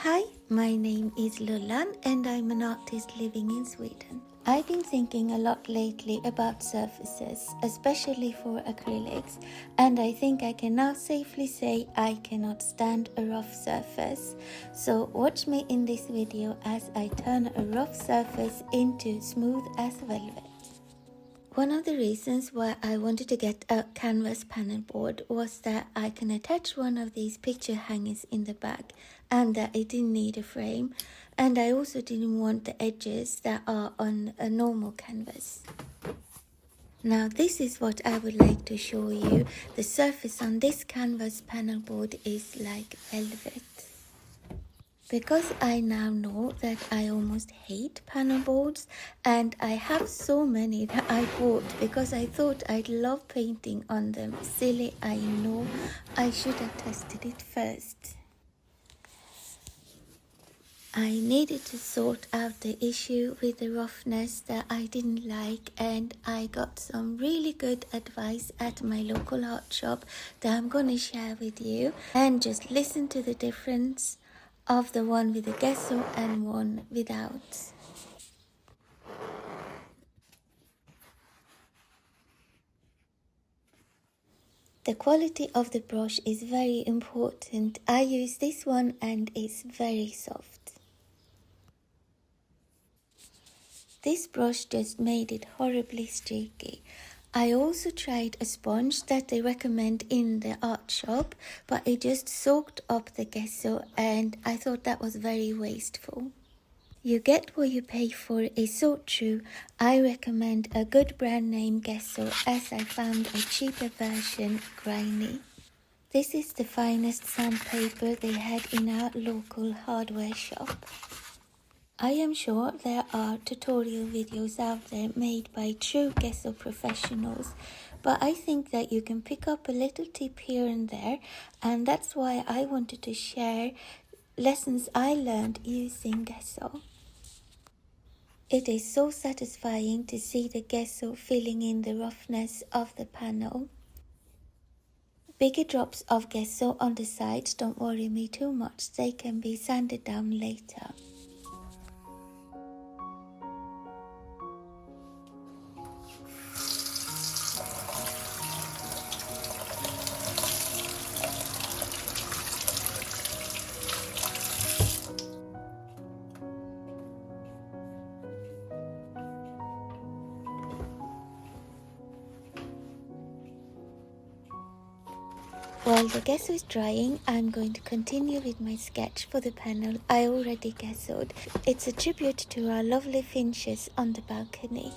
Hi, my name is Lullan and I'm an artist living in Sweden. I've been thinking a lot lately about surfaces, especially for acrylics, and I think I can now safely say I cannot stand a rough surface. So watch me in this video as I turn a rough surface into smooth as velvet. One of the reasons why I wanted to get a canvas panel board was that I can attach one of these picture hangers in the back and that it didn't need a frame, and I also didn't want the edges that are on a normal canvas. Now this is what I would like to show you. The surface on this canvas panel board is like velvet. Because I now know that I almost hate panel boards, and I have so many that I bought because I thought I'd love painting on them. Silly, I know. I should have tested it first. I needed to sort out the issue with the roughness that I didn't like, and I got some really good advice at my local art shop that I'm going to share with you, and just listen to the difference of the one with the gesso and one without. The quality of the brush is very important. I use this one and it's very soft. This brush just made it horribly streaky. I also tried a sponge that they recommend in the art shop, but it just soaked up the gesso and I thought that was very wasteful. You get what you pay for is so true. I recommend a good brand name gesso as I found a cheaper version grimy. This is the finest sandpaper they had in our local hardware shop. I am sure there are tutorial videos out there made by true gesso professionals, but I think that you can pick up a little tip here and there, and that's why I wanted to share lessons I learned using gesso. It is so satisfying to see the gesso filling in the roughness of the panel. Bigger drops of gesso on the sides don't worry me too much, they can be sanded down later. While the gesso is drying, I'm going to continue with my sketch for the panel I already gessoed. It's a tribute to our lovely finches on the balcony.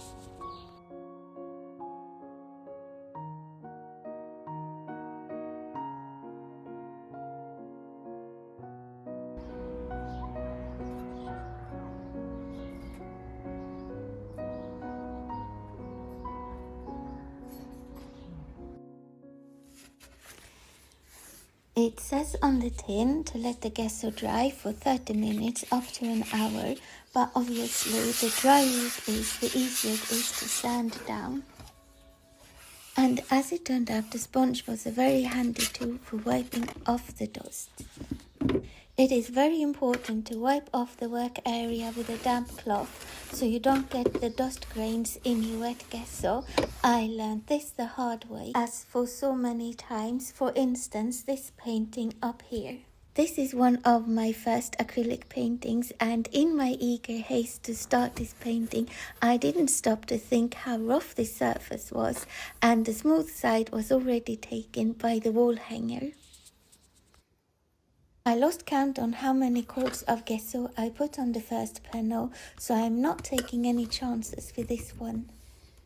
It says on the tin to let the gesso dry for 30 minutes up to an hour, but obviously the drier it is, the easier it is to sand down. And as it turned out, the sponge was a very handy tool for wiping off the dust. It is very important to wipe off the work area with a damp cloth so you don't get the dust grains in your wet gesso. I learned this the hard way, as for so many times. For instance, this painting up here. This is one of my first acrylic paintings, and in my eager haste to start this painting, I didn't stop to think how rough the surface was, and the smooth side was already taken by the wall hanger. I lost count on how many coats of gesso I put on the first panel, so I'm not taking any chances with this one.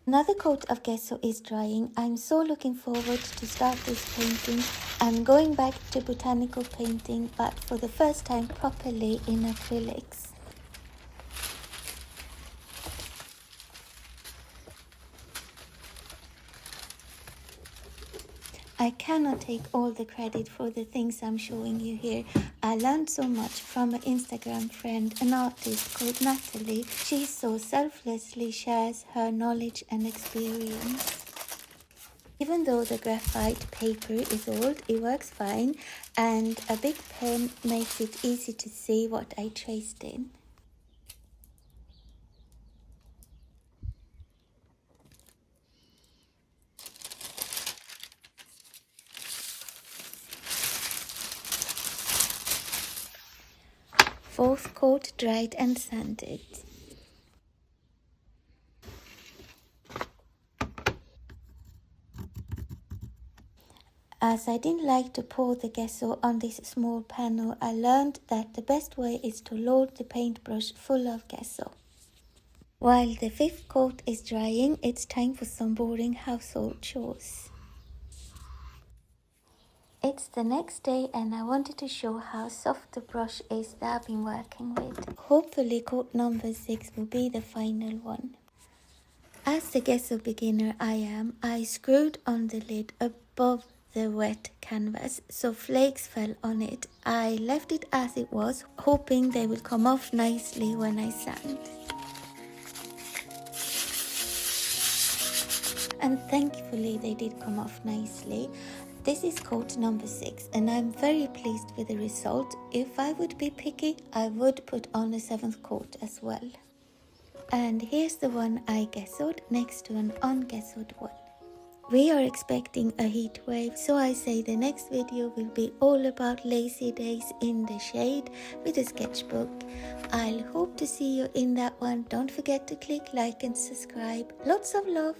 Another coat of gesso is drying. I'm so looking forward to start this painting. I'm going back to botanical painting, but for the first time properly in acrylics. I cannot take all the credit for the things I'm showing you here. I learned so much from an Instagram friend, an artist called Natalie. She so selflessly shares her knowledge and experience. Even though the graphite paper is old, it works fine, and a big pen makes it easy to see what I traced in. Fourth coat dried and sanded. As I didn't like to pour the gesso on this small panel, I learned that the best way is to load the paintbrush full of gesso. While the fifth coat is drying, it's time for some boring household chores. It's the next day and I wanted to show how soft the brush is that I've been working with. Hopefully coat number 6 will be the final one. As the gesso beginner I am, I screwed on the lid above the wet canvas so flakes fell on it. I left it as it was, hoping they will come off nicely when I sand. And thankfully they did come off nicely. This is coat number 6 and I'm very pleased with the result. If I would be picky, I would put on a 7th coat as well. And here's the one I gessoed next to an ungessoed one. We are expecting a heat wave, so I say the next video will be all about lazy days in the shade with a sketchbook. I'll hope to see you in that one. Don't forget to click like and subscribe. Lots of love.